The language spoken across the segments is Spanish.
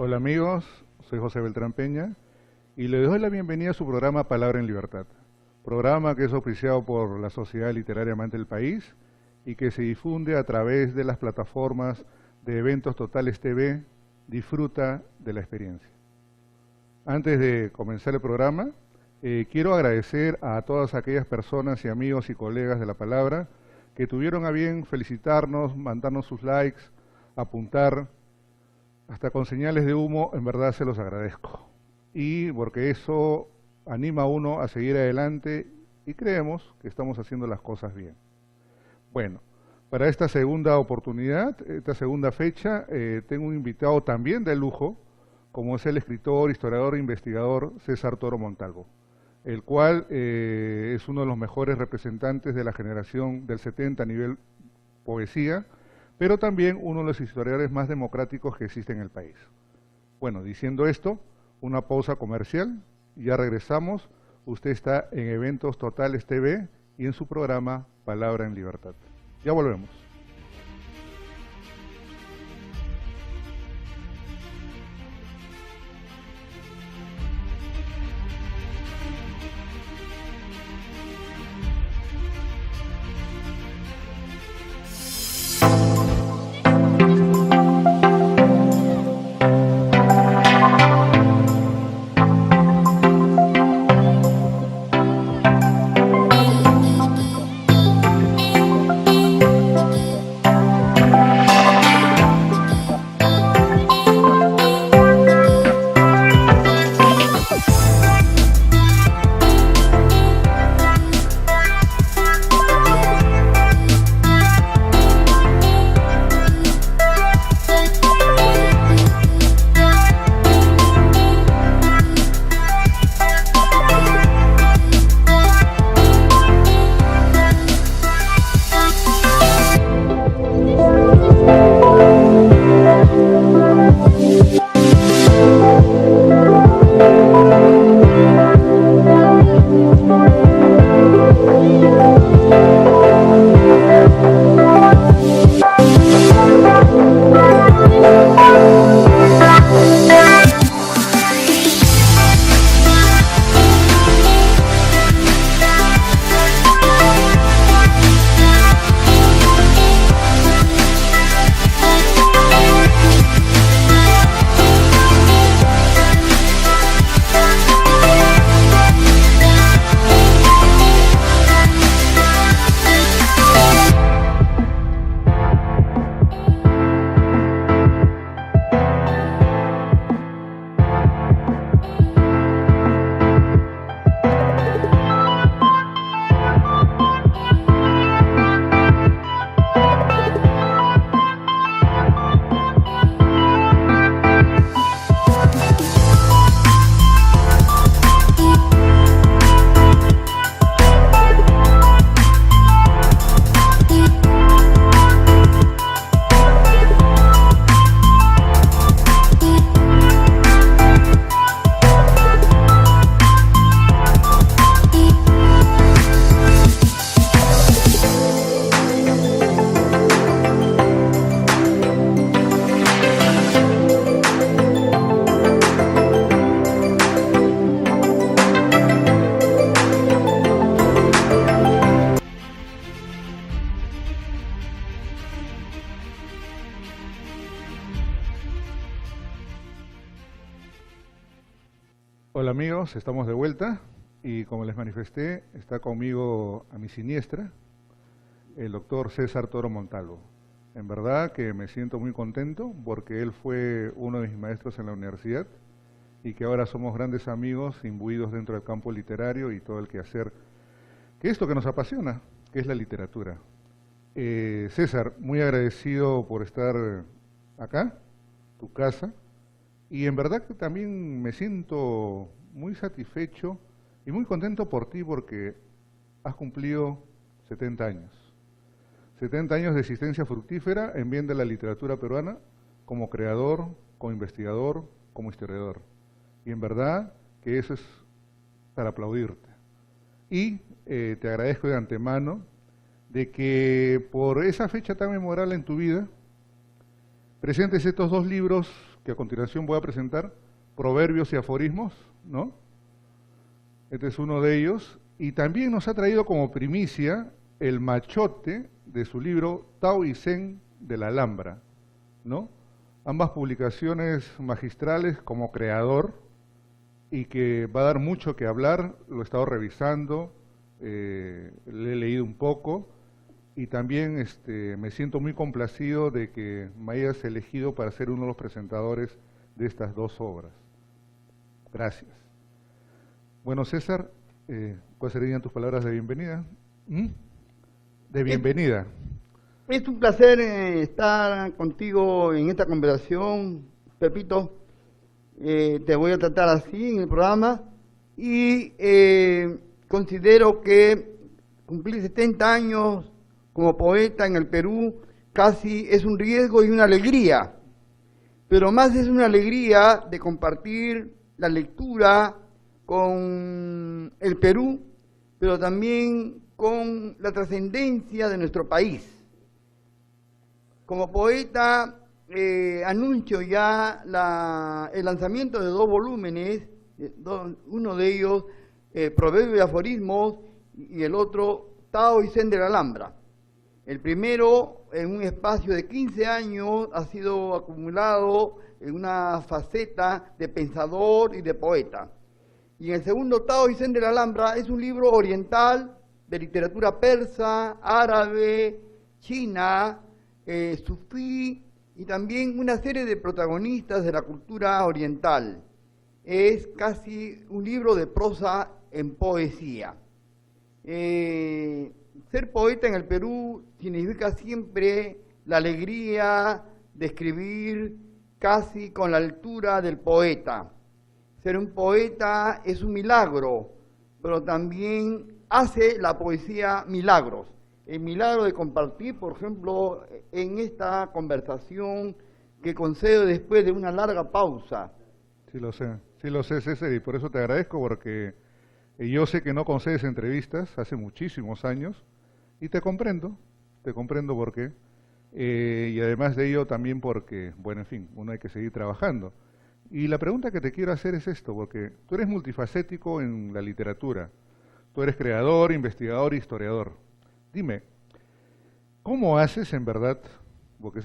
Hola amigos, soy José Beltrán Peña y les doy la bienvenida a su programa Palabra en Libertad, programa que es auspiciado por la Sociedad Literaria Amante del País y que se difunde a través de las plataformas de Eventos Totales TV. Disfruta de la experiencia. Antes de comenzar el programa, quiero agradecer a todas aquellas personas y amigos y colegas de la palabra que tuvieron a bien felicitarnos, mandarnos sus likes, apuntar, hasta con señales de humo. En verdad se los agradezco. Y porque eso anima a uno a seguir adelante y creemos que estamos haciendo las cosas bien. Bueno, para esta segunda oportunidad, esta segunda fecha, tengo un invitado también de lujo, como es el escritor, historiador e investigador César Toro Montalvo, el cual es uno de los mejores representantes de la generación del 70 a nivel poesía, pero también uno de los historiadores más democráticos que existe en el país. Bueno, diciendo esto, una pausa comercial, ya regresamos. Usted está en Eventos Totales TV y en su programa Palabra en Libertad. Ya volvemos. Hola amigos, estamos de vuelta y como les manifesté, está conmigo a mi siniestra el doctor César Toro Montalvo. En verdad que me siento muy contento porque él fue uno de mis maestros en la universidad y que ahora somos grandes amigos imbuidos dentro del campo literario y todo el quehacer, que es lo que nos apasiona, que es la literatura. César, muy agradecido por estar acá, tu casa. Y en verdad que también me siento muy satisfecho y muy contento por ti porque has cumplido 70 años. 70 años de existencia fructífera en bien de la literatura peruana como creador, como investigador, como historiador. Y en verdad que eso es para aplaudirte. Y te agradezco de antemano de que por esa fecha tan memorable en tu vida presentes estos dos libros que a continuación voy a presentar, Proverbios y Aforismos, ¿no? Este es uno de ellos, y también nos ha traído como primicia el machote de su libro Tao y Zen de la Alhambra, ¿no? Ambas publicaciones magistrales como creador y que va a dar mucho que hablar, lo he estado revisando, le he leído un poco y también me siento muy complacido de que me hayas elegido para ser uno de los presentadores de estas dos obras. Gracias. Bueno, César, ¿cuáles serían tus palabras de bienvenida? De bienvenida. Es un placer estar contigo en esta conversación, Pepito. Te voy a tratar así en el programa y considero que cumplir 70 años como poeta en el Perú casi es un riesgo y una alegría, pero más es una alegría de compartir la lectura con el Perú, pero también con la trascendencia de nuestro país. Como poeta anuncio ya el lanzamiento de 2 volúmenes, uno de ellos Proverbios y Aforismos y el otro Tao y Zen de la Alhambra. El primero, en un espacio de 15 años, ha sido acumulado en una faceta de pensador y de poeta. Y en el segundo, Tao y Zen de la Alhambra, es un libro oriental de literatura persa, árabe, china, sufí y también una serie de protagonistas de la cultura oriental. Es casi un libro de prosa en poesía. Ser poeta en el Perú significa siempre la alegría de escribir casi con la altura del poeta. Ser un poeta es un milagro, pero también hace la poesía milagros. El milagro de compartir, por ejemplo, en esta conversación que concedo después de una larga pausa. Sí lo sé, César, y por eso te agradezco, porque yo sé que no concedes entrevistas hace muchísimos años, y te comprendo por qué, y además de ello también porque, bueno, en fin, uno hay que seguir trabajando. Y la pregunta que te quiero hacer es esto, porque tú eres multifacético en la literatura, tú eres creador, investigador, historiador. Dime, ¿cómo haces en verdad, porque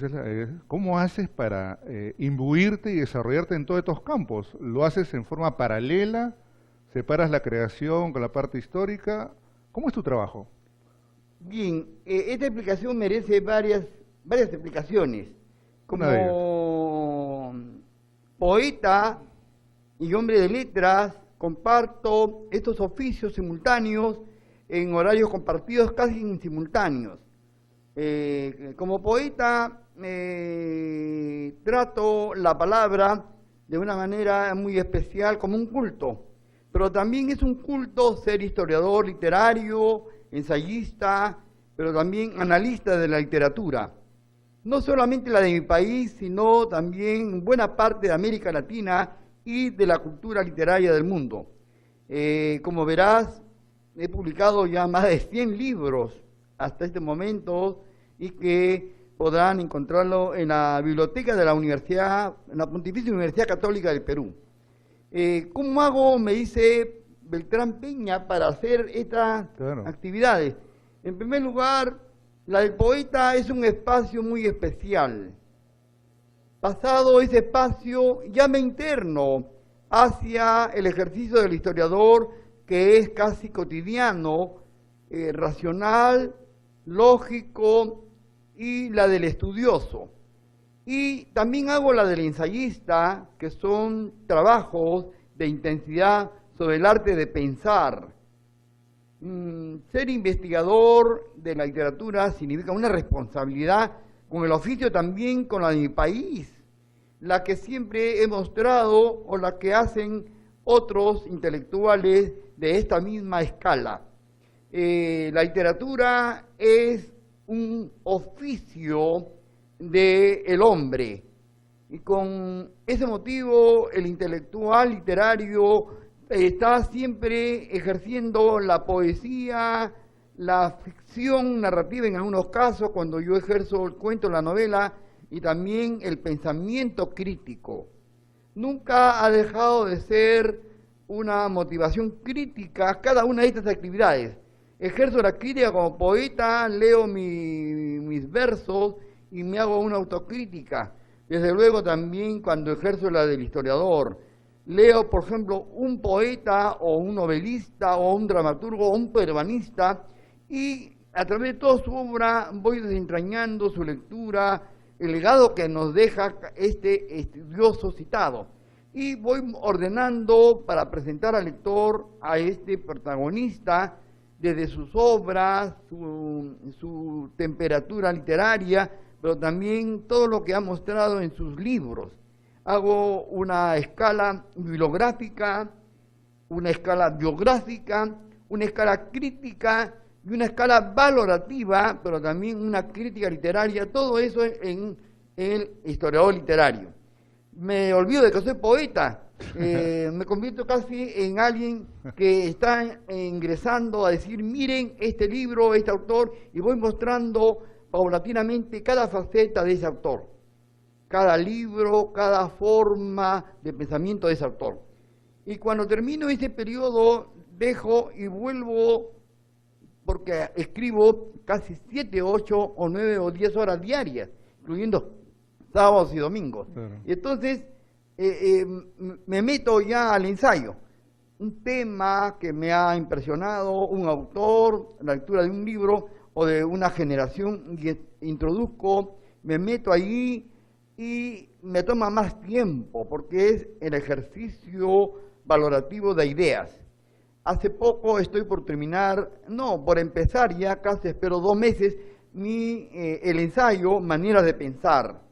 cómo haces para imbuirte y desarrollarte en todos estos campos? ¿Lo haces en forma paralela? ¿Separas la creación con la parte histórica? ¿Cómo es tu trabajo? Bien, esta explicación merece varias explicaciones. Como poeta y hombre de letras, comparto estos oficios simultáneos en horarios compartidos casi simultáneos. Como poeta trato la palabra de una manera muy especial como un culto, pero también es un culto ser historiador literario, ensayista, pero también analista de la literatura. No solamente la de mi país, sino también buena parte de América Latina y de la cultura literaria del mundo. Como verás, he publicado ya más de 100 libros hasta este momento y que podrán encontrarlo en la biblioteca de la Universidad, en la Pontificia Universidad Católica del Perú. ¿Cómo hago, me dice Beltrán Peña, para hacer estas actividades? En primer lugar, la del poeta es un espacio muy especial. Pasado ese espacio, ya me interno hacia el ejercicio del historiador, que es casi cotidiano, racional, lógico, y la del estudioso. Y también hago la del ensayista, que son trabajos de intensidad sobre el arte de pensar. Ser investigador de la literatura significa una responsabilidad con el oficio, también con la de mi país, la que siempre he mostrado o la que hacen otros intelectuales de esta misma escala. La literatura es un oficio del hombre, y con ese motivo el intelectual literario está siempre ejerciendo la poesía, la ficción narrativa en algunos casos, cuando yo ejerzo el cuento, la novela, y también el pensamiento crítico. nunca ha dejado de ser una motivación crítica cada una de estas actividades. Ejerzo la crítica como poeta, leo mis versos y me hago una autocrítica. Desde luego también cuando ejerzo la del historiador. Leo, por ejemplo, un poeta o un novelista o un dramaturgo o un peruanista y a través de toda su obra voy desentrañando su lectura, el legado que nos deja este estudioso citado. Y voy ordenando para presentar al lector a este protagonista desde sus obras, su temperatura literaria, pero también todo lo que ha mostrado en sus libros. Hago una escala bibliográfica, una escala biográfica, una escala crítica y una escala valorativa, pero también una crítica literaria, todo eso en el historiador literario. Me olvido de que soy poeta, me convierto casi en alguien que está ingresando a decir, miren este libro, este autor, y voy mostrando paulatinamente cada faceta de ese autor, cada libro, cada forma de pensamiento de ese autor. Y cuando termino ese periodo, dejo y vuelvo, porque escribo casi 7, 8 o 9 o 10 horas diarias, incluyendo sábados y domingos. Claro. Y entonces me meto ya al ensayo. Un tema que me ha impresionado, un autor, la lectura de un libro o de una generación, y introduzco, me meto allí y me toma más tiempo porque es el ejercicio valorativo de ideas. Hace poco estoy por terminar, no, por empezar ya casi espero 2 meses, el ensayo Maneras de Pensar.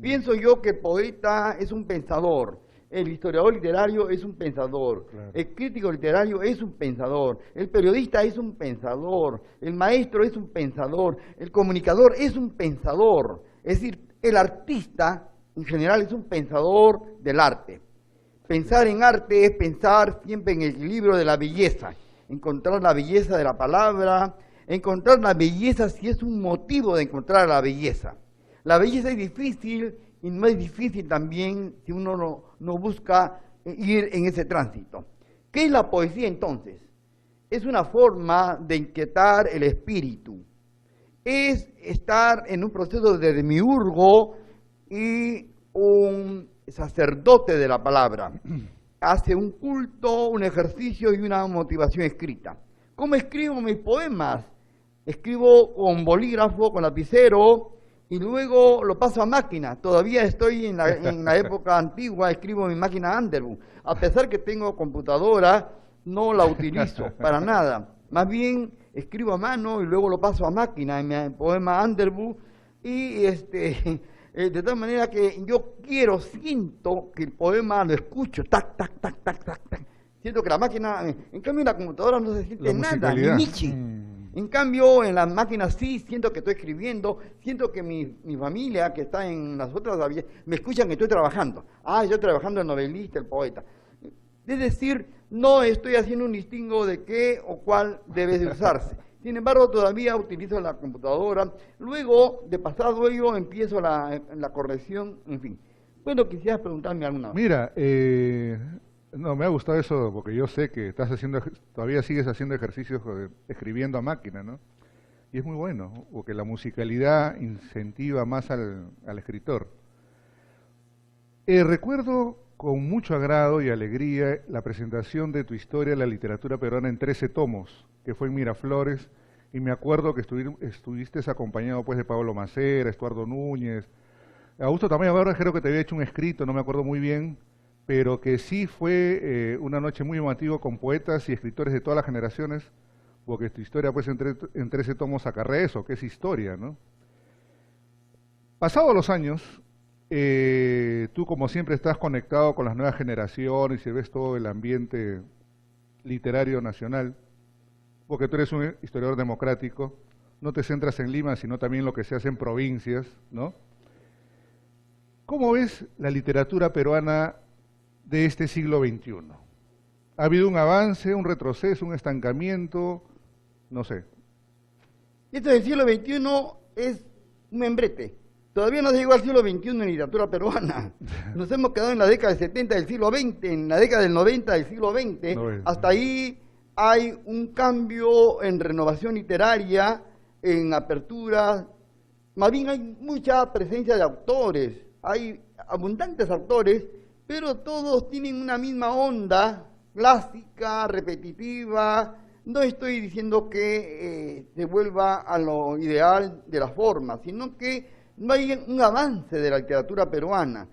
Pienso yo que el poeta es un pensador, el historiador literario es un pensador, claro. El crítico literario es un pensador, el periodista es un pensador, el maestro es un pensador, el comunicador es un pensador, es decir, el artista en general es un pensador del arte. Pensar en arte es pensar siempre en el equilibrio de la belleza, encontrar la belleza de la palabra, encontrar la belleza si es un motivo de encontrar la belleza. La belleza es difícil y no es difícil también si uno no busca ir en ese tránsito. ¿Qué es la poesía entonces? Es una forma de inquietar el espíritu. Es estar en un proceso de demiurgo y un sacerdote de la palabra. Hace un culto, un ejercicio y una motivación escrita. ¿Cómo escribo mis poemas? Escribo con bolígrafo, con lapicero, y luego lo paso a máquina. Todavía estoy en la época antigua, escribo en mi máquina Underwood. A pesar que tengo computadora, no la utilizo para nada. Más bien escribo a mano y luego lo paso a máquina en mi poema Underwood. Y de tal manera que yo siento que el poema lo escucho, tac, tac, tac, tac, tac, tac. Siento que la máquina, en cambio en la computadora no se siente nada, ni nichi. En cambio, en las máquinas sí siento que estoy escribiendo, siento que mi familia que está en las otras me escuchan que estoy trabajando. Ah, yo trabajando el novelista, el poeta. Es decir, no estoy haciendo un distingo de qué o cuál debe de usarse. Sin embargo, todavía utilizo la computadora. Luego, de pasado ello, empiezo la corrección, en fin. Bueno, quisieras preguntarme alguna. Mira, no, me ha gustado eso porque yo sé que todavía sigues haciendo ejercicios escribiendo a máquina, ¿no? Y es muy bueno, porque la musicalidad incentiva más al escritor. Recuerdo con mucho agrado y alegría la presentación de tu historia de la literatura peruana en 13 tomos, que fue en Miraflores, y me acuerdo que estuviste acompañado pues de Pablo Macera, Estuardo Núñez, Augusto Tamayo, ahora creo que te había hecho un escrito, no me acuerdo muy bien, pero que sí fue una noche muy emotiva con poetas y escritores de todas las generaciones, porque tu historia pues en 13 tomos acarrea eso, que es historia, ¿no? Pasados los años, tú como siempre estás conectado con las nuevas generaciones y ves todo el ambiente literario nacional, porque tú eres un historiador democrático, no te centras en Lima, sino también lo que se hace en provincias, ¿no? ¿Cómo ves la literatura peruana de este siglo XXI? ¿Ha habido un avance, un retroceso, un estancamiento? No sé. Esto del siglo XXI es un membrete. Todavía no se llegó al siglo XXI en literatura peruana. Nos hemos quedado en la década del 70 del siglo XX, en la década del 90 del siglo XX. Hasta ahí hay un cambio en renovación literaria, en apertura. Más bien hay mucha presencia de autores. Hay abundantes autores, pero todos tienen una misma onda clásica, repetitiva. No estoy diciendo que se vuelva a lo ideal de la forma, sino que no hay un avance de la literatura peruana.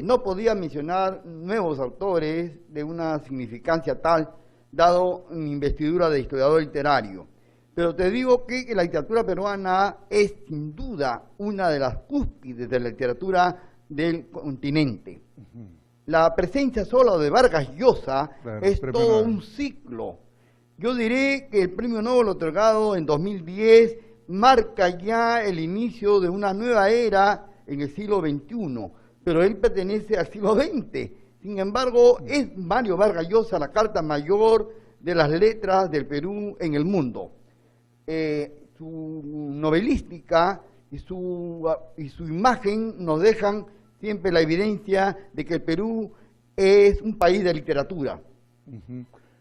No podía mencionar nuevos autores de una significancia tal, dado mi investidura de historiador literario. Pero te digo que la literatura peruana es sin duda una de las cúspides de la literatura del continente. La presencia sola de Vargas Llosa es todo un ciclo. Yo diré que el premio Nobel otorgado en 2010 marca ya el inicio de una nueva era en el siglo XXI, pero él pertenece al siglo XX. Sin embargo, es Mario Vargas Llosa la carta mayor de las letras del Perú en el mundo. Su novelística y su imagen nos dejan siempre la evidencia de que el Perú es un país de literatura.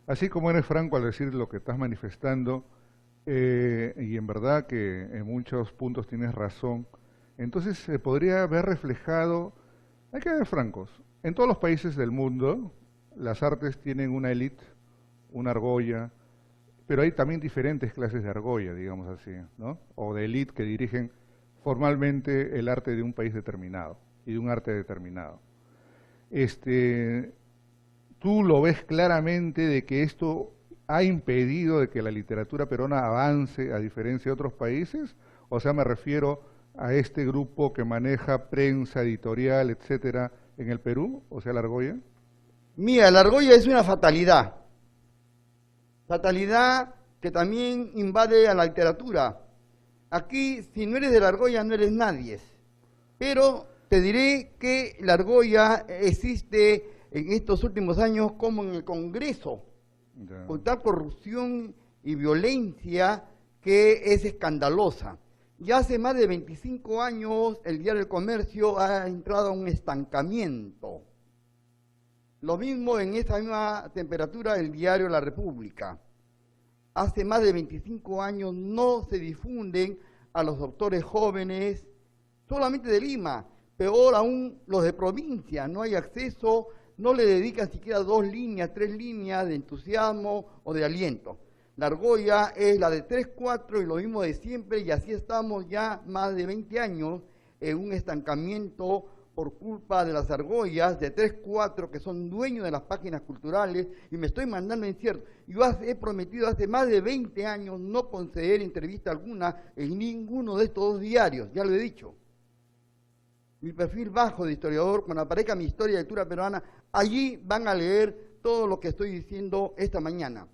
Así como eres franco al decir lo que estás manifestando, y en verdad que en muchos puntos tienes razón, entonces se podría ver reflejado, hay que ser francos, en todos los países del mundo las artes tienen una élite, una argolla, pero hay también diferentes clases de argolla, digamos así, ¿no? O de élite que dirigen formalmente el arte de un país determinado y de un arte determinado. ¿Tú lo ves claramente de que esto ha impedido de que la literatura peruana avance a diferencia de otros países? O sea, me refiero a este grupo que maneja prensa, editorial, etcétera, en el Perú, o sea, la argolla. Mira, la argolla es una fatalidad. Fatalidad que también invade a la literatura. Aquí, si no eres de la argolla, no eres nadie. Pero te diré que la argolla existe en estos últimos años como en el Congreso, con tal corrupción y violencia que es escandalosa. Ya hace más de 25 años el diario El Comercio ha entrado a un estancamiento. Lo mismo en esa misma temperatura el diario La República. Hace más de 25 años no se difunden a los autores jóvenes solamente de Lima, peor aún los de provincia, no hay acceso, no le dedican siquiera 2 líneas, 3 líneas de entusiasmo o de aliento. La argolla es la de 3, 4 y lo mismo de siempre, y así estamos ya más de 20 años en un estancamiento por culpa de las argollas de 3, 4 que son dueños de las páginas culturales, y me estoy mandando en cierto. Yo he prometido hace más de 20 años no conceder entrevista alguna en ninguno de estos 2 diarios, ya lo he dicho. Mi perfil bajo de historiador, cuando aparezca mi historia de lectura peruana, allí van a leer todo lo que estoy diciendo esta mañana.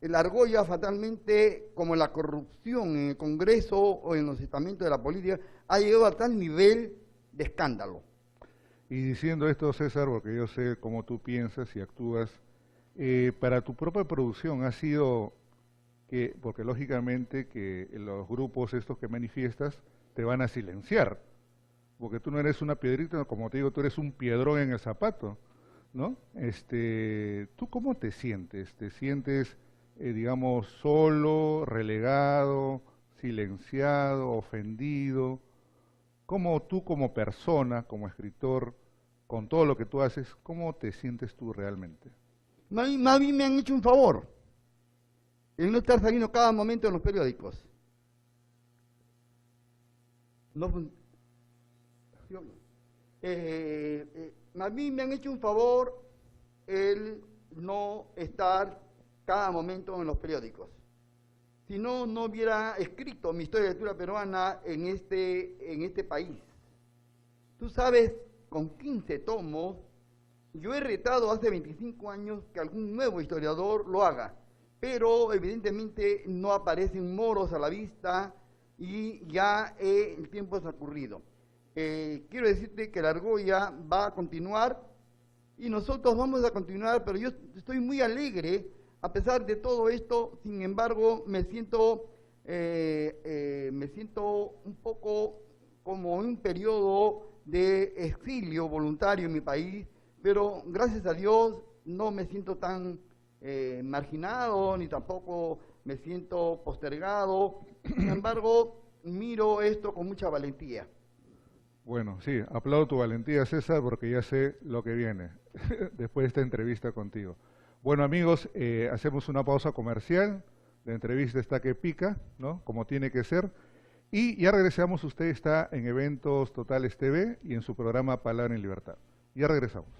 La argolla fatalmente, como la corrupción en el Congreso o en los estamentos de la política, ha llegado a tal nivel de escándalo. Y diciendo esto, César, porque yo sé cómo tú piensas y actúas, para tu propia producción ha sido que, porque lógicamente que los grupos estos que manifiestas te van a silenciar, porque tú no eres una piedrita, como te digo, tú eres un piedrón en el zapato, ¿no? ¿Tú cómo te sientes? ¿Te sientes, digamos, solo, relegado, silenciado, ofendido? ¿Cómo tú como persona, como escritor, con todo lo que tú haces, cómo te sientes tú realmente? Más bien me han hecho un favor, el no estar saliendo cada momento en los periódicos. Más bien me han hecho un favor el no estar cada momento en los periódicos. Si no, no hubiera escrito mi historia de lectura peruana en este país. Tú sabes, con 15 tomos, yo he retado hace 25 años que algún nuevo historiador lo haga, pero evidentemente no aparecen moros a la vista y ya el tiempo ha transcurrido. Quiero decirte que la argolla va a continuar y nosotros vamos a continuar, pero yo estoy muy alegre a pesar de todo esto. Sin embargo, me siento un poco como un periodo de exilio voluntario en mi país, pero gracias a Dios no me siento tan marginado, ni tampoco me siento postergado. Sin embargo, miro esto con mucha valentía. Bueno, sí, aplaudo tu valentía, César, porque ya sé lo que viene después de esta entrevista contigo. Bueno, amigos, hacemos una pausa comercial. La entrevista está que pica, ¿no? Como tiene que ser. Y ya regresamos. Usted está en Eventos Totales TV y en su programa Palabra en Libertad. Ya regresamos.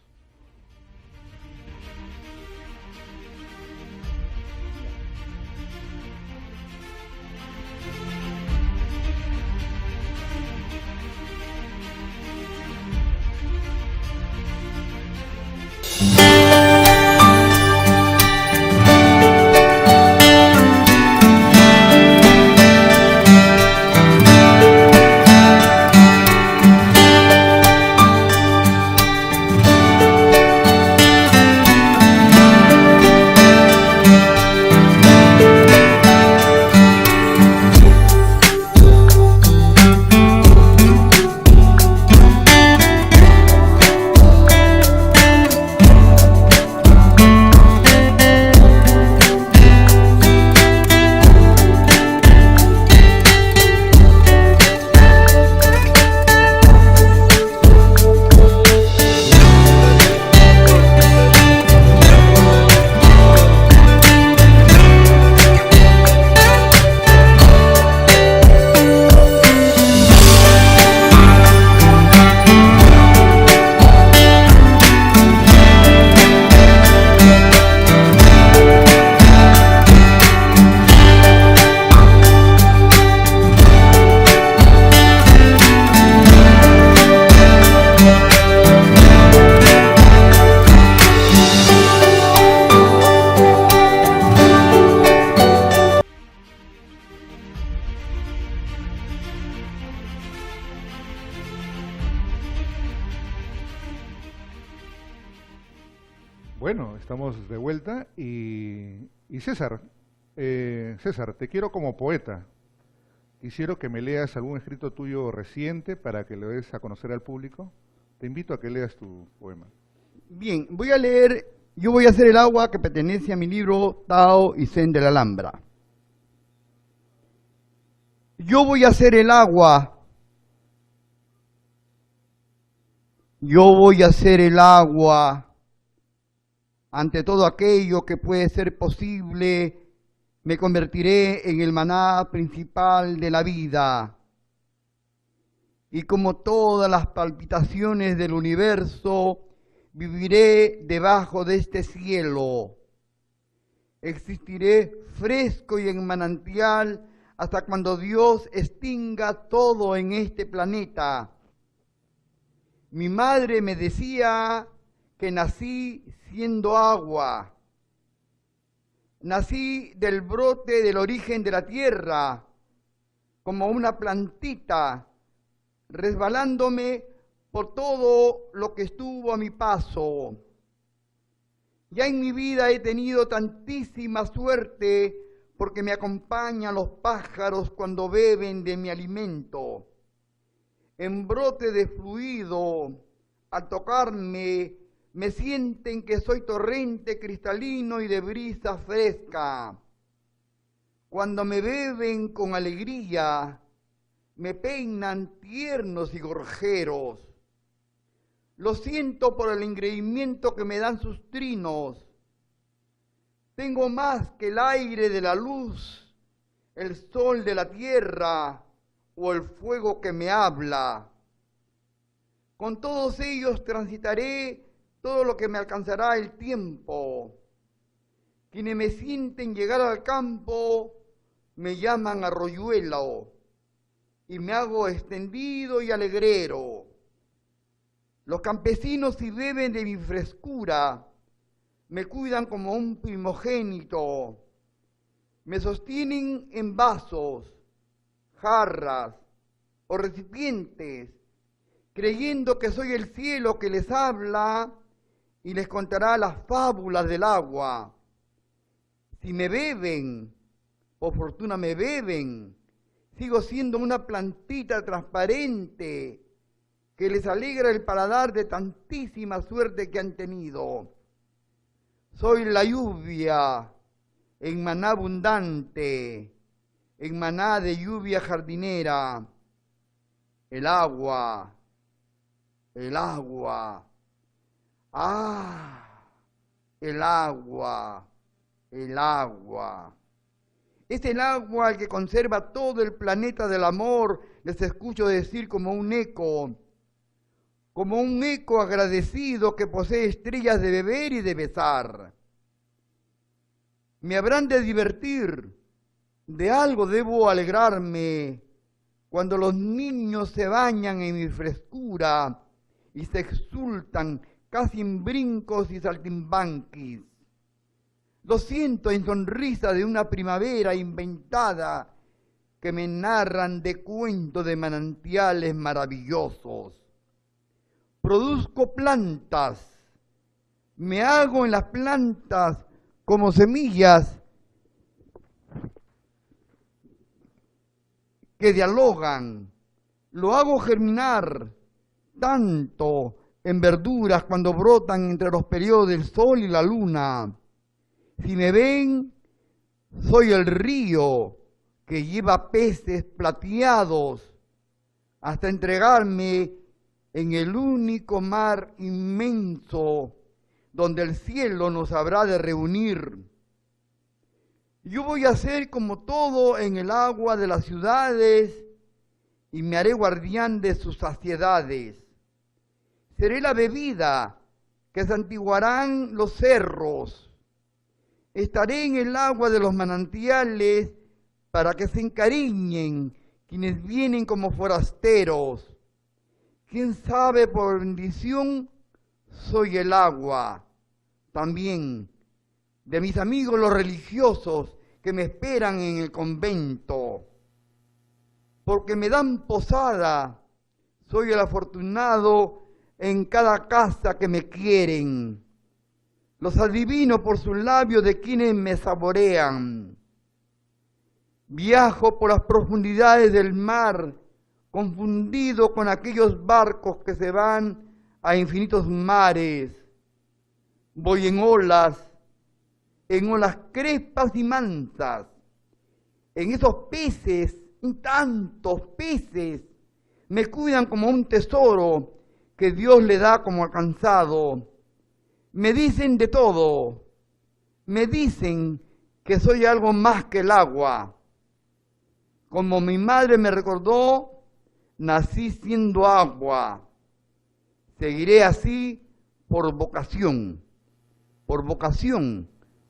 Bueno, estamos de vuelta y César, César, te quiero como poeta. Quisiera que me leas algún escrito tuyo reciente para que lo des a conocer al público. Te invito a que leas tu poema. Bien, voy a leer Yo voy a hacer el agua, que pertenece a mi libro Tao y Zen de la Alhambra. Yo voy a hacer el agua. Yo voy a hacer el agua. Ante todo aquello que puede ser posible, me convertiré en el maná principal de la vida. Y como todas las palpitaciones del universo, viviré debajo de este cielo. Existiré fresco y en manantial hasta cuando Dios extinga todo en este planeta. Mi madre me decía que nací siendo agua. Nací del brote del origen de la tierra, como una plantita, resbalándome por todo lo que estuvo a mi paso. Ya en mi vida he tenido tantísima suerte porque me acompañan los pájaros cuando beben de mi alimento. En brote de fluido, al tocarme, me sienten que soy torrente cristalino y de brisa fresca. Cuando me beben con alegría, me peinan tiernos y gorjeros. Lo siento por el engreimiento que me dan sus trinos. Tengo más que el aire de la luz, el sol de la tierra o el fuego que me habla. Con todos ellos transitaré todo lo que me alcanzará el tiempo. Quienes me sienten llegar al campo me llaman arroyuelo y me hago extendido y alegrero. Los campesinos, si beben de mi frescura, me cuidan como un primogénito. Me sostienen en vasos, jarras o recipientes, creyendo que soy el cielo que les habla y les contará las fábulas del agua. Si me beben, por fortuna me beben, Sigo siendo una plantita transparente que les alegra el paladar de tantísima suerte que han tenido. Soy la lluvia en maná abundante, en maná de lluvia jardinera, el agua, el agua, el agua, el agua. Es el agua el que conserva todo el planeta del amor, les escucho decir como un eco agradecido que posee estrellas de beber y de besar. Me habrán de divertir, de algo debo alegrarme, cuando los niños se bañan en mi frescura y se exultan casi en brincos y saltimbanquis. Lo siento en sonrisa de una primavera inventada que me narran de cuentos de manantiales maravillosos. Produzco plantas, me hago en las plantas como semillas que dialogan, lo hago germinar tanto en verduras cuando brotan entre los periodos del sol y la luna. Si me ven, soy el río que lleva peces plateados hasta entregarme en el único mar inmenso donde el cielo nos habrá de reunir. Yo voy a ser como todo en el agua de las ciudades y me haré guardián de sus saciedades. Seré la bebida que santiguarán los cerros. Estaré en el agua de los manantiales para que se encariñen quienes vienen como forasteros. ¿Quién sabe por bendición? Soy el agua también de mis amigos los religiosos que me esperan en el convento. Porque me dan posada, soy el afortunado en cada casa que me quieren. Los adivino por sus labios de quienes me saborean. Viajo por las profundidades del mar, confundido con aquellos barcos que se van a infinitos mares. Voy en olas crespas y mansas, en esos peces, en tantos peces, me cuidan como un tesoro que Dios le da como alcanzado. Me dicen de todo, me dicen que soy algo más que el agua. Como mi madre me recordó, nací siendo agua. Seguiré así por vocación. Por vocación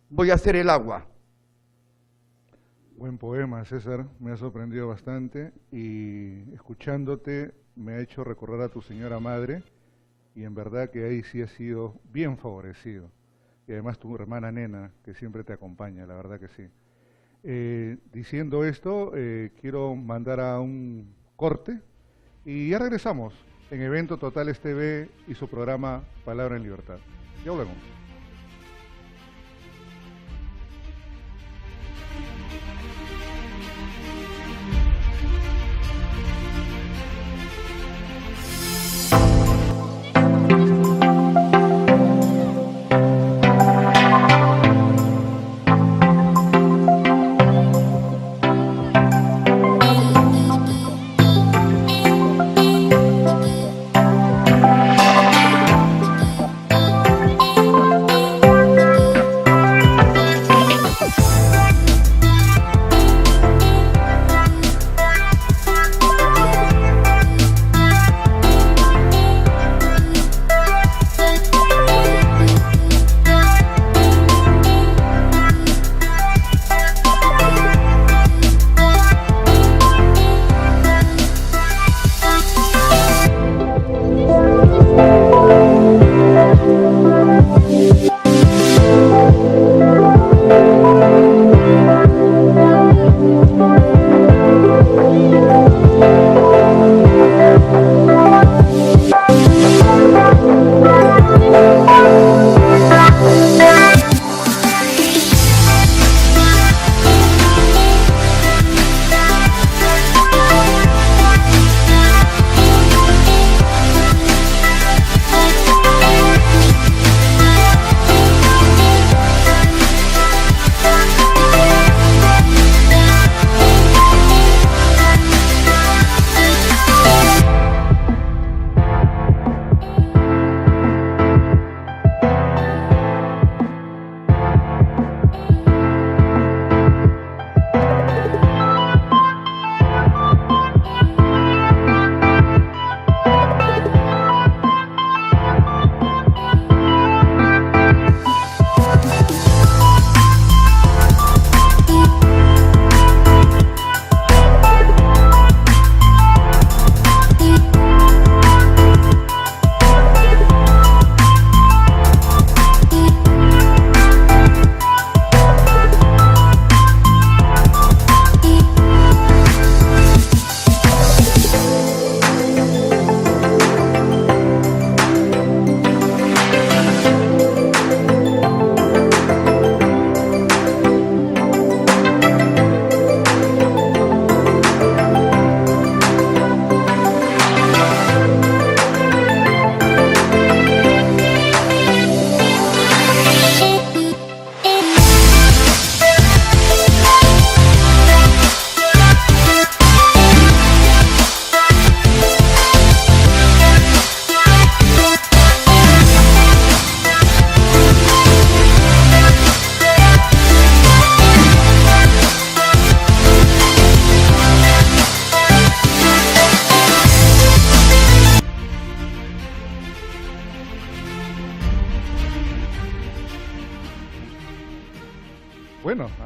voy a ser el agua. Buen poema, César, me ha sorprendido bastante y escuchándote me ha hecho recordar a tu señora madre y en verdad que ahí sí has sido bien favorecido. Y además tu hermana Nena, que siempre te acompaña, la verdad que sí. Diciendo esto, quiero mandar a un corte y ya regresamos en Evento Totales TV y su programa Palabra en Libertad. Ya volvemos.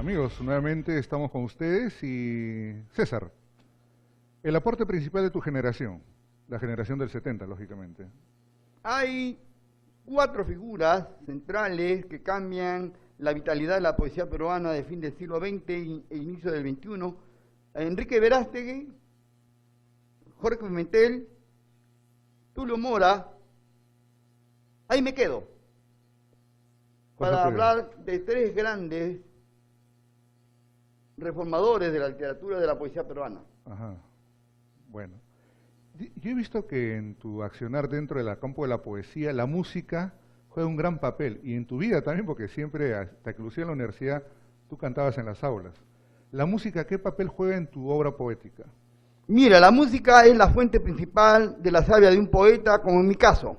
Amigos, nuevamente estamos con ustedes y César, el aporte principal de tu generación, la generación del 70, lógicamente. Hay 4 figuras centrales que cambian la vitalidad de la poesía peruana de fin del siglo XX e inicio del XXI. Enrique Verástegui, Jorge Pimentel, Tulio Mora. Ahí me quedo para hablar de 3 grandes reformadores de la literatura de la poesía peruana. Ajá. Bueno, yo he visto que en tu accionar dentro del campo de la poesía, la música juega un gran papel, y en tu vida también, porque siempre, hasta que lucía en la universidad, tú cantabas en las aulas. ¿La música qué papel juega en tu obra poética? Mira, la música es la fuente principal de la savia de un poeta, como en mi caso.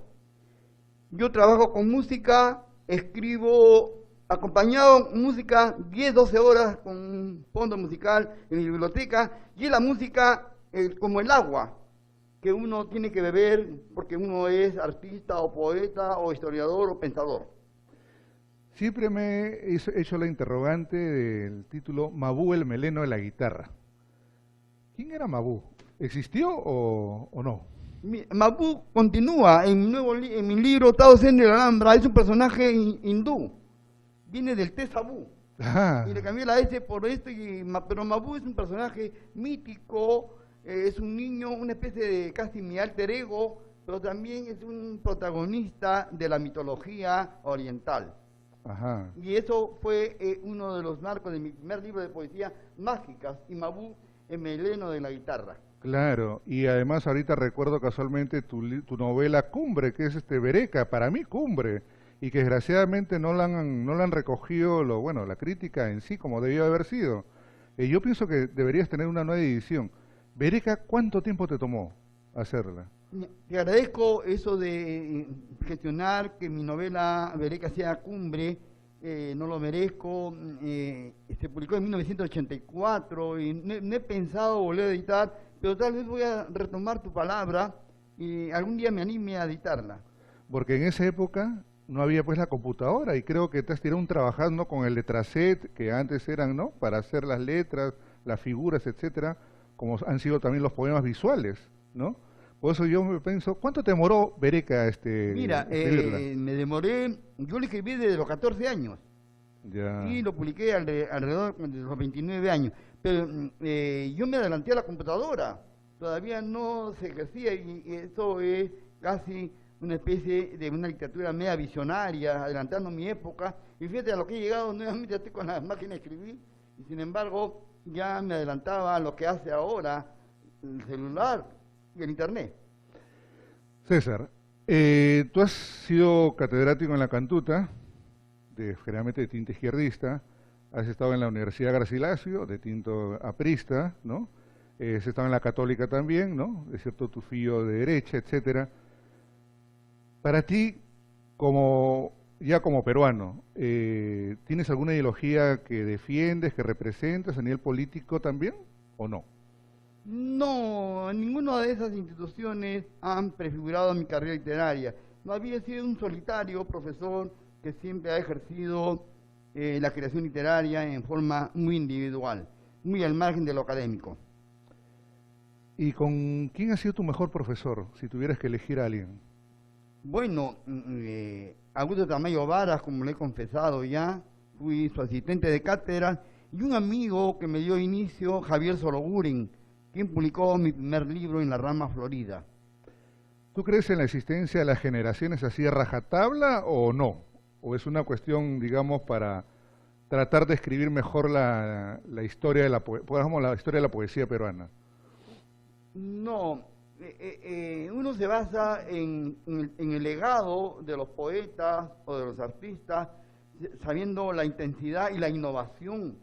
Yo trabajo con música, escribo acompañado música 10, 12 horas con un fondo musical en mi biblioteca, y es la música como el agua que uno tiene que beber porque uno es artista o poeta o historiador o pensador. Siempre me he hecho la interrogante del título Mabú el meleno de la guitarra. ¿Quién era Mabú? ¿Existió o no? Mabú continúa en mi libro Tao Zen de la Alhambra, es un personaje hindú, viene del té sabú. Y le cambié la S por esto, pero Mabú es un personaje mítico, es un niño, una especie de casi mi alter ego, pero también es un protagonista de la mitología oriental. Ajá. Y eso fue uno de los marcos de mi primer libro de poesía, Mágicas, y Mabú, el meleno de la guitarra. Claro, y además ahorita recuerdo casualmente tu novela Cumbre, que es Vereca, para mí Cumbre, y que desgraciadamente no la han recogido, la crítica en sí como debió haber sido. Yo pienso que deberías tener una nueva edición. Vereca, ¿cuánto tiempo te tomó hacerla? Te agradezco eso de gestionar que mi novela Vereca sea Cumbre, no lo merezco. Se publicó en 1984 y no he pensado volver a editar, pero tal vez voy a retomar tu palabra y algún día me anime a editarla. Porque en esa época no había pues la computadora, y creo que te has tirado trabajando con el letraset, que antes eran, ¿no?, para hacer las letras, las figuras, etcétera, como han sido también los poemas visuales, ¿no? Por eso yo me pienso, ¿cuánto te demoró Vereca Mira, me demoré, yo lo escribí desde los 14 años. Ya. Y lo publiqué alrededor de los 29 años. Pero yo me adelanté a la computadora, todavía no se ejercía, y eso es casi una especie de una literatura media visionaria, adelantando mi época. Y fíjate a lo que he llegado, nuevamente estoy con la máquina de escribir, y sin embargo ya me adelantaba a lo que hace ahora el celular y el internet. César, tú has sido catedrático en la Cantuta, generalmente de tinte izquierdista, has estado en la Universidad Garcilaso, de tinto aprista, ¿no? Has estado en la Católica también, ¿no? Es cierto, tu fillo de derecha, etcétera. Para ti, ya como peruano, ¿tienes alguna ideología que defiendes, que representas a nivel político también, o no? No, ninguna de esas instituciones han prefigurado mi carrera literaria. No había sido un solitario profesor que siempre ha ejercido la creación literaria en forma muy individual, muy al margen de lo académico. ¿Y con quién ha sido tu mejor profesor, si tuvieras que elegir a alguien? Bueno, Augusto Tamayo Varas, como le he confesado ya, fui su asistente de cátedra, y un amigo que me dio inicio, Javier Soroguren, quien publicó mi primer libro en la rama Florida. ¿Tú crees en la existencia de las generaciones así a rajatabla o no? ¿O es una cuestión, digamos, para tratar de escribir mejor la historia de la historia de la poesía peruana? No, uno se basa en el legado de los poetas o de los artistas, sabiendo la intensidad y la innovación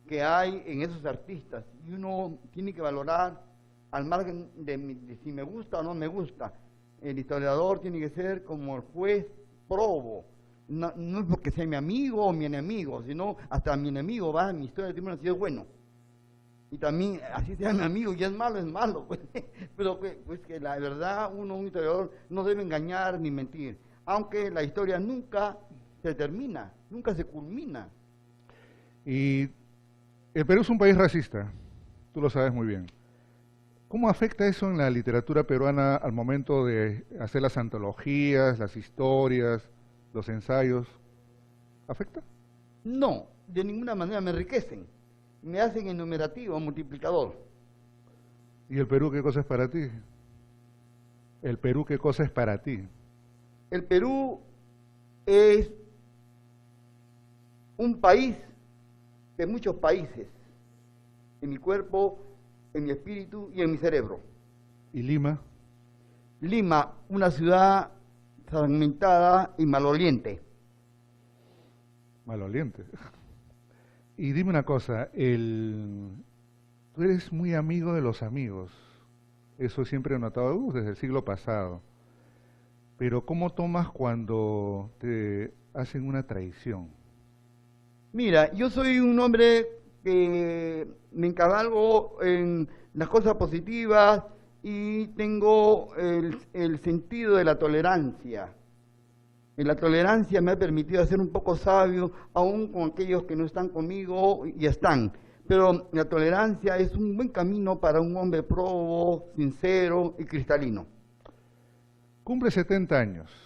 que hay en esos artistas, y uno tiene que valorar al margen de si me gusta o no me gusta. El historiador tiene que ser como el juez probo, no es porque sea mi amigo o mi enemigo, sino hasta mi enemigo va a mi historia de tribunal si es bueno, y también así sea mi amigo y es malo, pues. Pero pues que la verdad un historiador no debe engañar ni mentir, aunque la historia nunca se termina, nunca se culmina. Y El Perú es un país racista, tú lo sabes muy bien. ¿Cómo afecta eso en la literatura peruana al momento de hacer las antologías, las historias, los ensayos? ¿Afecta? No, de ninguna manera me enriquecen. Me hacen enumerativo, multiplicador. ¿Y el Perú qué cosa es para ti? ¿El Perú qué cosa es para ti? El Perú es un país de muchos países, en mi cuerpo, en mi espíritu y en mi cerebro. ¿Y Lima? Lima, una ciudad fragmentada y maloliente. Maloliente. Y dime una cosa, tú eres muy amigo de los amigos. Eso siempre he notado desde el siglo pasado. Pero ¿cómo tomas cuando te hacen una traición? Mira, yo soy un hombre que me encabalgo en las cosas positivas y tengo el sentido de la tolerancia. Y la tolerancia me ha permitido ser un poco sabio, aún con aquellos que no están conmigo y están. Pero la tolerancia es un buen camino para un hombre probo, sincero y cristalino. Cumple 70 años.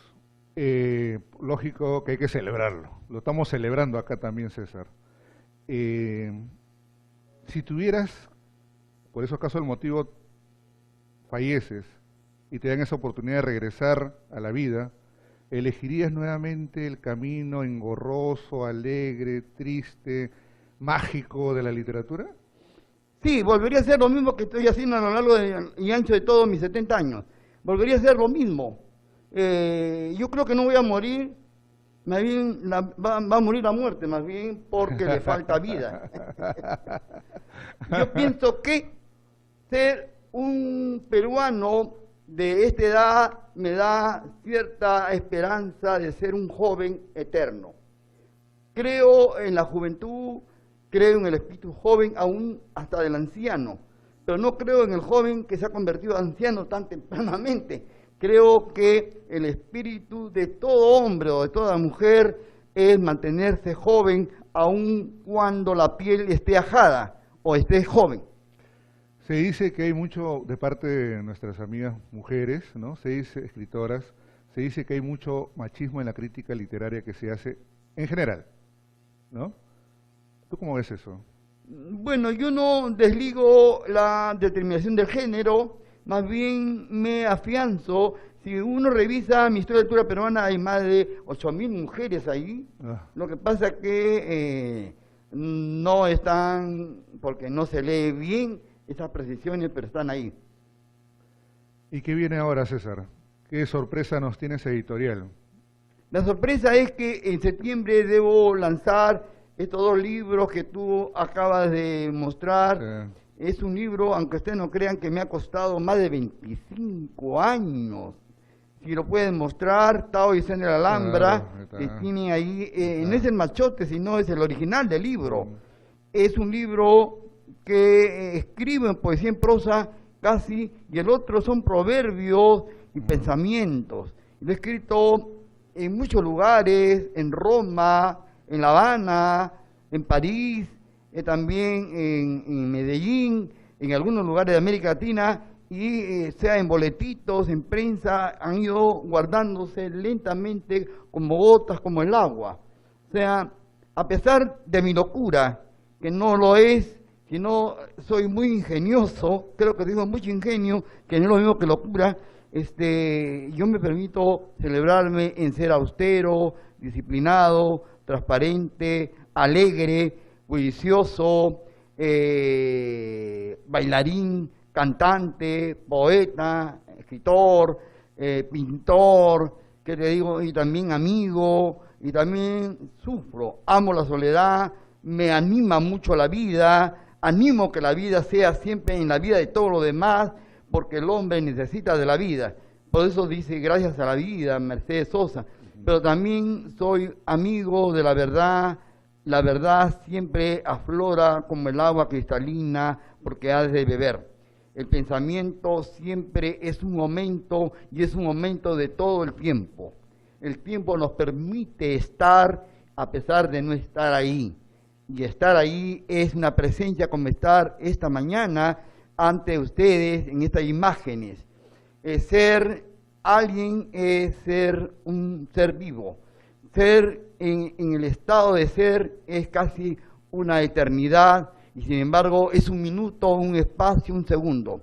Lógico que hay que celebrarlo. Lo estamos celebrando acá también, César. Si tuvieras, por eso acaso el motivo, falleces y te dan esa oportunidad de regresar a la vida, ¿elegirías nuevamente el camino engorroso, alegre, triste, mágico de la literatura? Sí, volvería a hacer lo mismo que estoy haciendo a lo largo y ancho de todos mis 70 años. Volvería a hacer lo mismo. Yo creo que no voy a morir, más bien va a morir la muerte, más bien porque le falta vida. Yo pienso que ser un peruano de esta edad me da cierta esperanza de ser un joven eterno. Creo en la juventud, creo en el espíritu joven, aún hasta del anciano, pero no creo en el joven que se ha convertido en anciano tan tempranamente. Creo que el espíritu de todo hombre o de toda mujer es mantenerse joven aun cuando la piel esté ajada o esté joven. Se dice que hay mucho, de parte de nuestras amigas mujeres, ¿no? Se dice, escritoras, se dice que hay mucho machismo en la crítica literaria que se hace en general, ¿no? ¿Tú cómo ves eso? Bueno, yo no desligo la determinación del género, más bien me afianzo. Si uno revisa mi historia de literatura peruana, hay más de 8.000 mujeres ahí. Lo que pasa es que no están, porque no se lee bien esas precisiones, pero están ahí. ¿Y qué viene ahora, César? ¿Qué sorpresa nos tiene ese editorial? La sorpresa es que en septiembre debo lanzar estos 2 libros que tú acabas de mostrar. Es un libro, aunque ustedes no crean, que me ha costado más de 25 años. Si lo pueden mostrar, Tao y Zen de la Alhambra, que tiene ahí, no es el machote, sino es el original del libro. Es un libro que escribo en poesía en prosa casi, y el otro son proverbios y pensamientos. Lo he escrito en muchos lugares, en Roma, en La Habana, en París, también en Medellín, en algunos lugares de América Latina, y sea en boletitos, en prensa, han ido guardándose lentamente como gotas, como el agua. O sea, a pesar de mi locura, que no lo es, sino soy muy ingenioso, creo que tengo mucho ingenio, que no es lo mismo que locura, yo me permito celebrarme en ser austero, disciplinado, transparente, alegre, juicioso, bailarín, cantante, poeta, escritor, pintor, que te digo, y también amigo, y también sufro, amo la soledad, me anima mucho la vida, animo que la vida sea siempre en la vida de todo lo demás, porque el hombre necesita de la vida. Por eso dice gracias a la vida, Mercedes Sosa. Pero también soy amigo de la verdad siempre aflora como el agua cristalina porque has de beber. El pensamiento siempre es un momento y es un momento de todo el tiempo. El tiempo nos permite estar a pesar de no estar ahí. y estar ahí es una presencia como estar esta mañana ante ustedes en estas imágenes. Ser alguien es ser un ser vivo. Ser en el estado de ser es casi una eternidad y sin embargo es un minuto, un espacio, un segundo.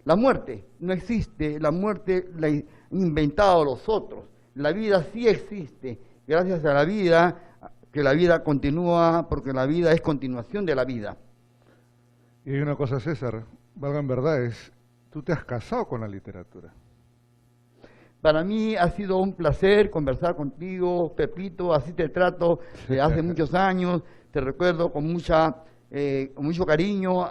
La muerte no existe, la muerte la han inventado los otros. La vida sí existe, gracias a la vida, que la vida continúa, porque la vida es continuación de la vida. Y hay una cosa, César, valgan verdades, tú te has casado con la literatura. Para mí ha sido un placer conversar contigo, Pepito, así te trato desde hace muchos años, te recuerdo con mucho cariño.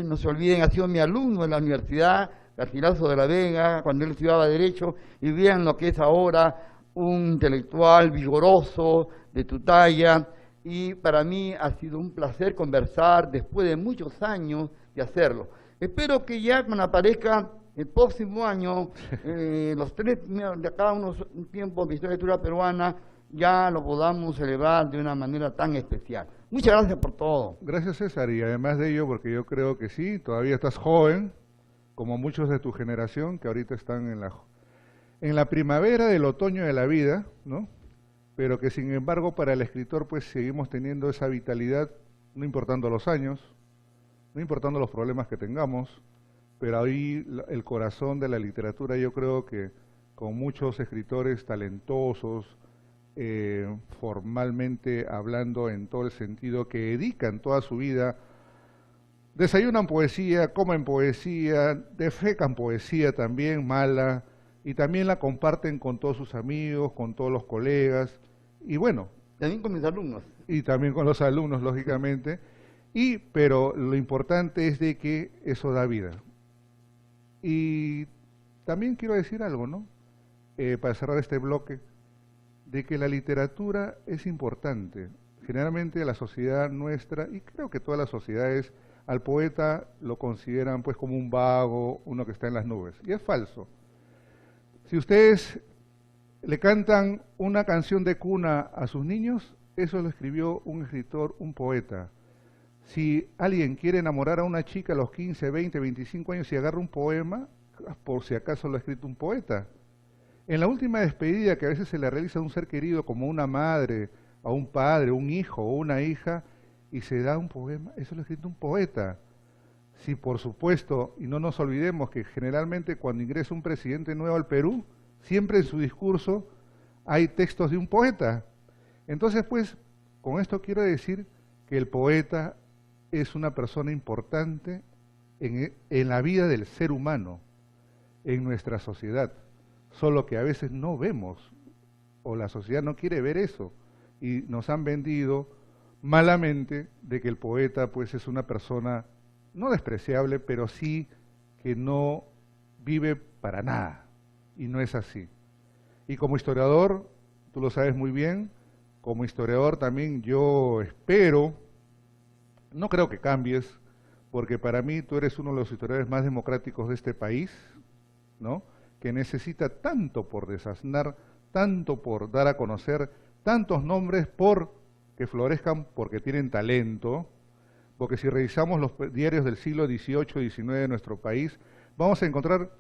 No se olviden, ha sido mi alumno en la Universidad Garcilaso de la Vega, cuando él estudiaba Derecho, y vean lo que es ahora un intelectual vigoroso, de tu talla, y para mí ha sido un placer conversar después de muchos años de hacerlo. Espero que ya cuando aparezca el próximo año, los tres, de cada un tiempo de literatura peruana, ya lo podamos celebrar de una manera tan especial. Muchas gracias por todo. Gracias, César, y además de ello, porque yo creo que sí, todavía estás joven, como muchos de tu generación que ahorita están en la primavera del otoño de la vida, ¿no? Pero que sin embargo para el escritor pues seguimos teniendo esa vitalidad, no importando los años, no importando los problemas que tengamos, pero ahí el corazón de la literatura, yo creo que con muchos escritores talentosos, formalmente hablando en todo el sentido, que dedican toda su vida, desayunan poesía, comen poesía, defecan poesía también, mala, y también la comparten con todos sus amigos, con todos los colegas, y bueno. También con mis alumnos. Y también con los alumnos, lógicamente, pero lo importante es de que eso da vida. Y también quiero decir algo, ¿no? Para cerrar este bloque, de que la literatura es importante. Generalmente la sociedad nuestra, y creo que todas las sociedades, al poeta lo consideran pues como un vago, uno que está en las nubes. Y es falso. Si ustedes le cantan una canción de cuna a sus niños, eso lo escribió un escritor, un poeta. Si alguien quiere enamorar a una chica a los 15, 20, 25 años y agarra un poema, por si acaso lo ha escrito un poeta. En la última despedida que a veces se le realiza a un ser querido como una madre, a un padre, un hijo o una hija, y se da un poema, eso lo ha escrito un poeta. Sí, por supuesto, y no nos olvidemos que generalmente cuando ingresa un presidente nuevo al Perú, siempre en su discurso hay textos de un poeta. Entonces, pues, con esto quiero decir que el poeta es una persona importante en la vida del ser humano, en nuestra sociedad, solo que a veces no vemos, o la sociedad no quiere ver eso, y nos han vendido malamente de que el poeta pues es una persona no despreciable, pero sí que no vive para nada, y no es así. Y como historiador, tú lo sabes muy bien, como historiador también yo espero, no creo que cambies, porque para mí tú eres uno de los historiadores más democráticos de este país, ¿no? Que necesita tanto por desasnar, tanto por dar a conocer, tantos nombres por que florezcan porque tienen talento, porque si revisamos los diarios del siglo XVIII y XIX de nuestro país, vamos a encontrar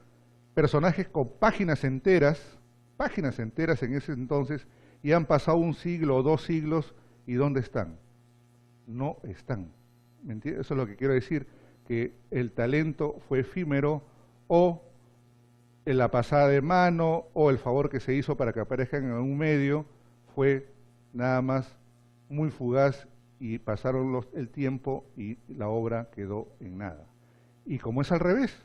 personajes con páginas enteras en ese entonces, y han pasado un siglo o 2 siglos, ¿y dónde están? No están. ¿Me entiendes? Eso es lo que quiero decir, que el talento fue efímero, o en la pasada de mano, o el favor que se hizo para que aparezcan en un medio, fue nada más muy fugaz, y pasaron el tiempo y la obra quedó en nada. Y como es al revés,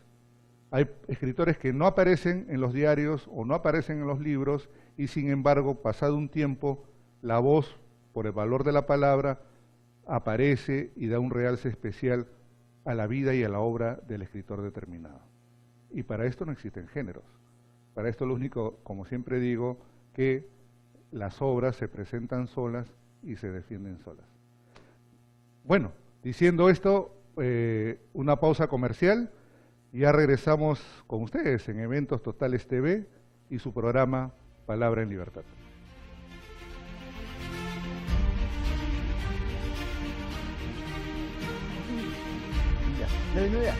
hay escritores que no aparecen en los diarios o no aparecen en los libros, y sin embargo, pasado un tiempo, la voz, por el valor de la palabra, aparece y da un realce especial a la vida y a la obra del escritor determinado. Y para esto no existen géneros. Para esto lo único, como siempre digo, que las obras se presentan solas y se defienden solas. Bueno, diciendo esto, una pausa comercial. Ya regresamos con ustedes en Eventos Totales TV y su programa Palabra en Libertad.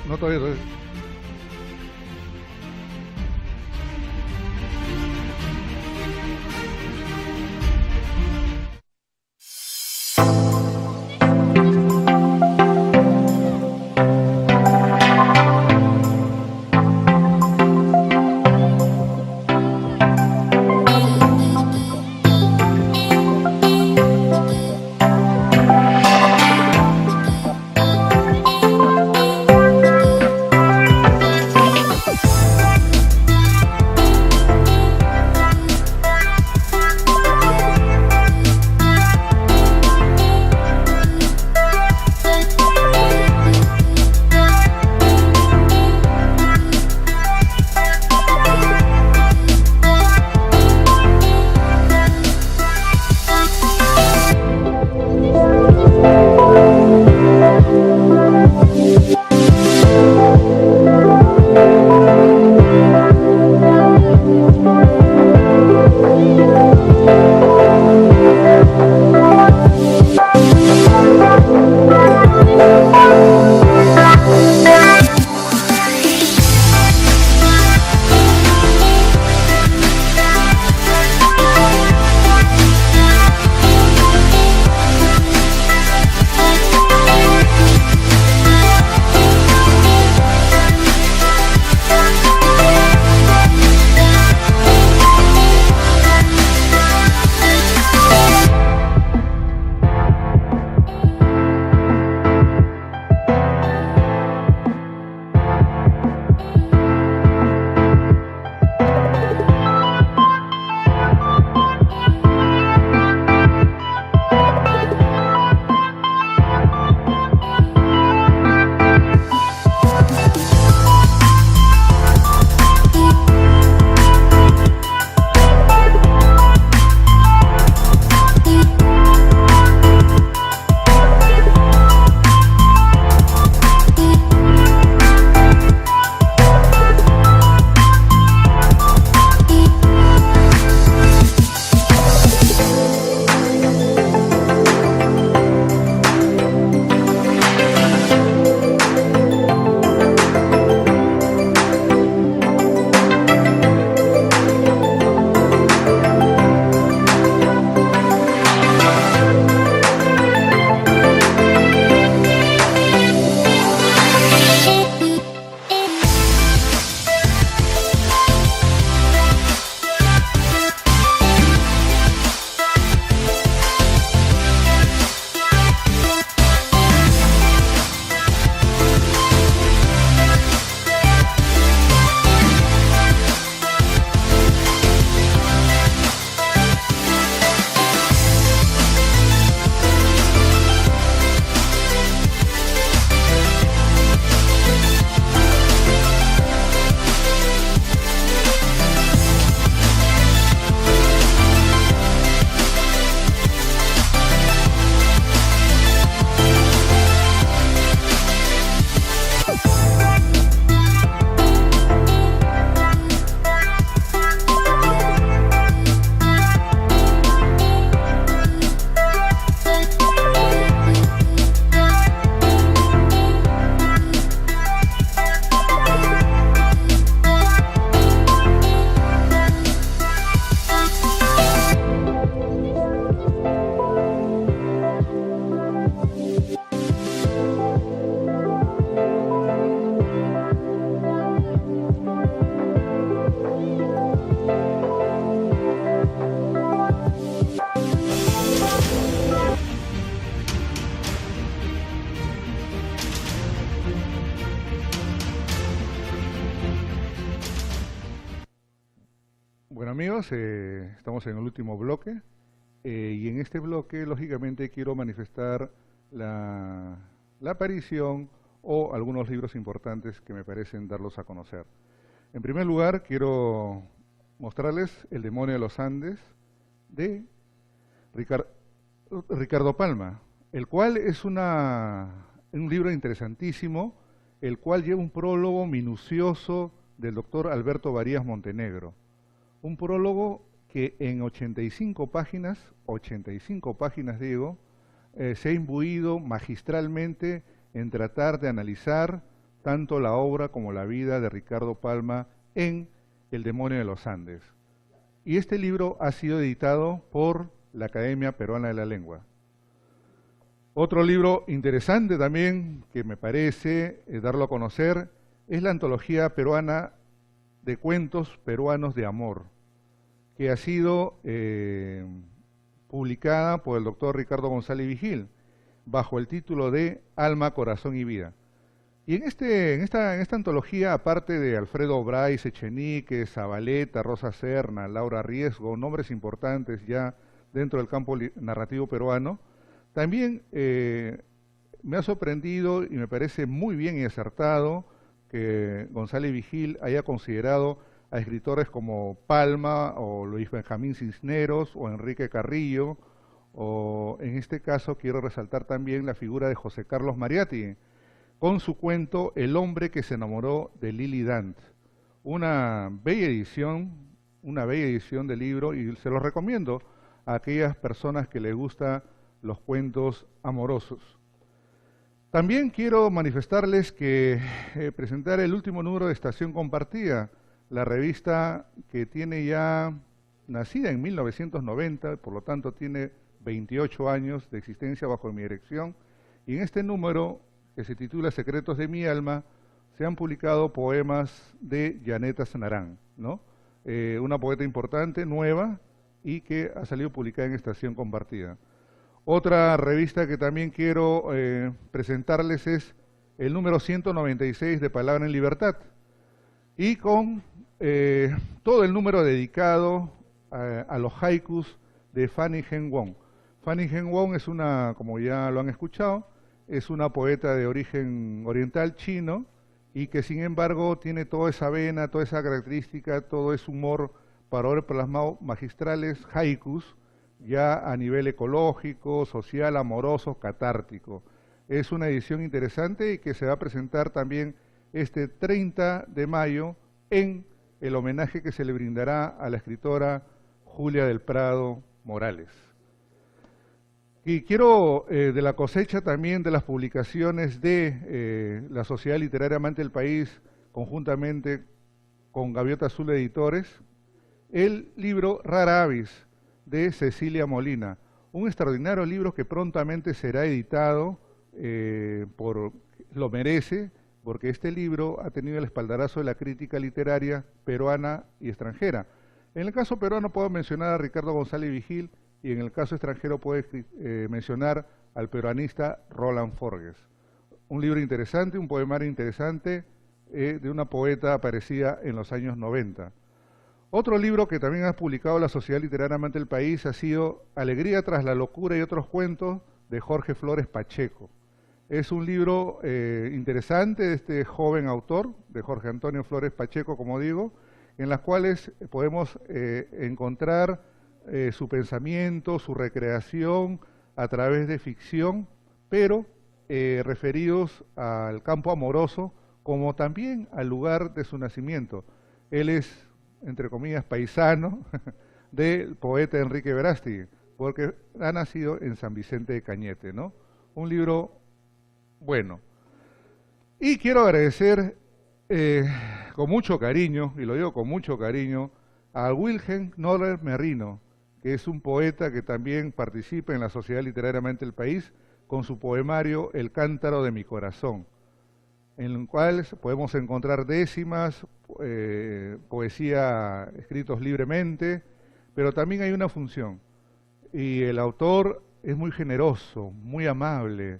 No, todavía. Bueno amigos, estamos en el último bloque y en este bloque lógicamente quiero manifestar la aparición o algunos libros importantes que me parecen darlos a conocer. En primer lugar quiero mostrarles El demonio de los Andes de Ricardo Palma, el cual es un libro interesantísimo, el cual lleva un prólogo minucioso del doctor Alberto Varías Montenegro. Un prólogo que en 85 páginas digo, se ha imbuido magistralmente en tratar de analizar tanto la obra como la vida de Ricardo Palma en El demonio de los Andes. Y este libro ha sido editado por la Academia Peruana de la Lengua. Otro libro interesante también, que me parece darlo a conocer, es la antología peruana de cuentos peruanos de amor, que ha sido publicada por el doctor Ricardo González Vigil, bajo el título de Alma, Corazón y Vida. Y en esta antología, aparte de Alfredo Brais, Echenique, Zabaleta, Rosa Serna, Laura Riesgo, nombres importantes ya dentro del campo narrativo peruano, también me ha sorprendido y me parece muy bien y acertado que González Vigil haya considerado a escritores como Palma o Luis Benjamín Cisneros o Enrique Carrillo, o en este caso quiero resaltar también la figura de José Carlos Mariátegui, con su cuento El hombre que se enamoró de Lili Dant. Una bella edición del libro, y se los recomiendo a aquellas personas que les gustan los cuentos amorosos. También quiero manifestarles que presentar el último número de Estación Compartida, la revista que tiene ya, nacida en 1990, por lo tanto tiene 28 años de existencia bajo mi dirección, y en este número, que se titula Secretos de mi alma, se han publicado poemas de Yaneta Sanarán, ¿no? Una poeta importante, nueva, y que ha salido publicada en Estación Compartida. Otra revista que también quiero presentarles es el número 196 de Palabra en Libertad, y con todo el número dedicado a los haikus de Fanny Hen Wong. Fanny Hen Wong es una, como ya lo han escuchado, es una poeta de origen oriental chino y que sin embargo tiene toda esa vena, toda esa característica, todo ese humor para haber plasmado magistrales haikus ya a nivel ecológico, social, amoroso, catártico. Es una edición interesante y que se va a presentar también este 30 de mayo en el homenaje que se le brindará a la escritora Julia del Prado Morales. Y quiero, de la cosecha también de las publicaciones de la Sociedad Literaria Amante del País, conjuntamente con Gaviota Azul Editores, el libro Rara Avis, de Cecilia Molina, un extraordinario libro que prontamente será editado, lo merece, porque este libro ha tenido el espaldarazo de la crítica literaria peruana y extranjera. En el caso peruano puedo mencionar a Ricardo González Vigil, y en el caso extranjero puedo mencionar al peruanista Roland Forgues. Un libro interesante, un poemario interesante de una poeta aparecida en los años 90. Otro libro que también ha publicado la Sociedad Literaria Amante del País ha sido Alegría tras la locura y otros cuentos, de Jorge Flores Pacheco. Es un libro interesante de este joven autor, de Jorge Antonio Flores Pacheco, como digo, en las cuales podemos encontrar su pensamiento, su recreación a través de ficción, pero referidos al campo amoroso, como también al lugar de su nacimiento. Él es, entre comillas, paisano del poeta Enrique Verástegui, porque ha nacido en San Vicente de Cañete, ¿no? Un libro bueno. Y quiero agradecer con mucho cariño, y lo digo con mucho cariño, a Wilhelm Noller Merino, que es un poeta que también participa en la Sociedad Literaria Amante del País, con su poemario El cántaro de mi corazón, en el cual podemos encontrar décimas, poesía escritos libremente, pero también hay una función. Y el autor es muy generoso, muy amable,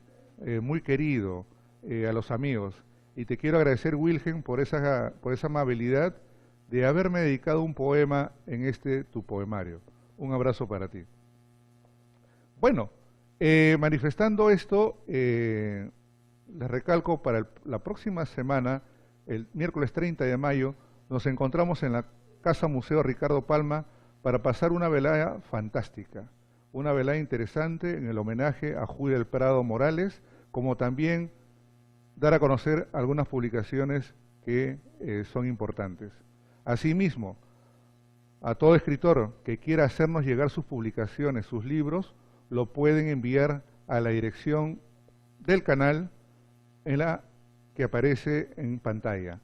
muy querido a los amigos. Y te quiero agradecer, Wilhelm, por esa amabilidad de haberme dedicado un poema en tu poemario. Un abrazo para ti. Bueno, manifestando esto, les recalco para la próxima semana, el miércoles 30 de mayo, nos encontramos en la Casa Museo Ricardo Palma para pasar una velada fantástica, una velada interesante en el homenaje a Julia del Prado Morales, como también dar a conocer algunas publicaciones que son importantes. Asimismo, a todo escritor que quiera hacernos llegar sus publicaciones, sus libros, lo pueden enviar a la dirección del canal en la que aparece en pantalla.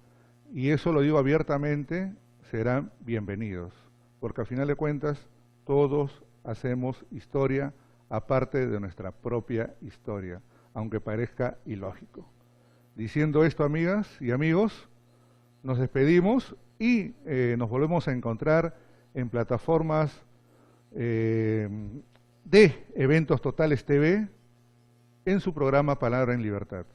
Y eso lo digo abiertamente, serán bienvenidos, porque al final de cuentas todos hacemos historia aparte de nuestra propia historia, aunque parezca ilógico. Diciendo esto, amigas y amigos, nos despedimos y nos volvemos a encontrar en plataformas de Eventos Totales TV en su programa Palabra en Libertad.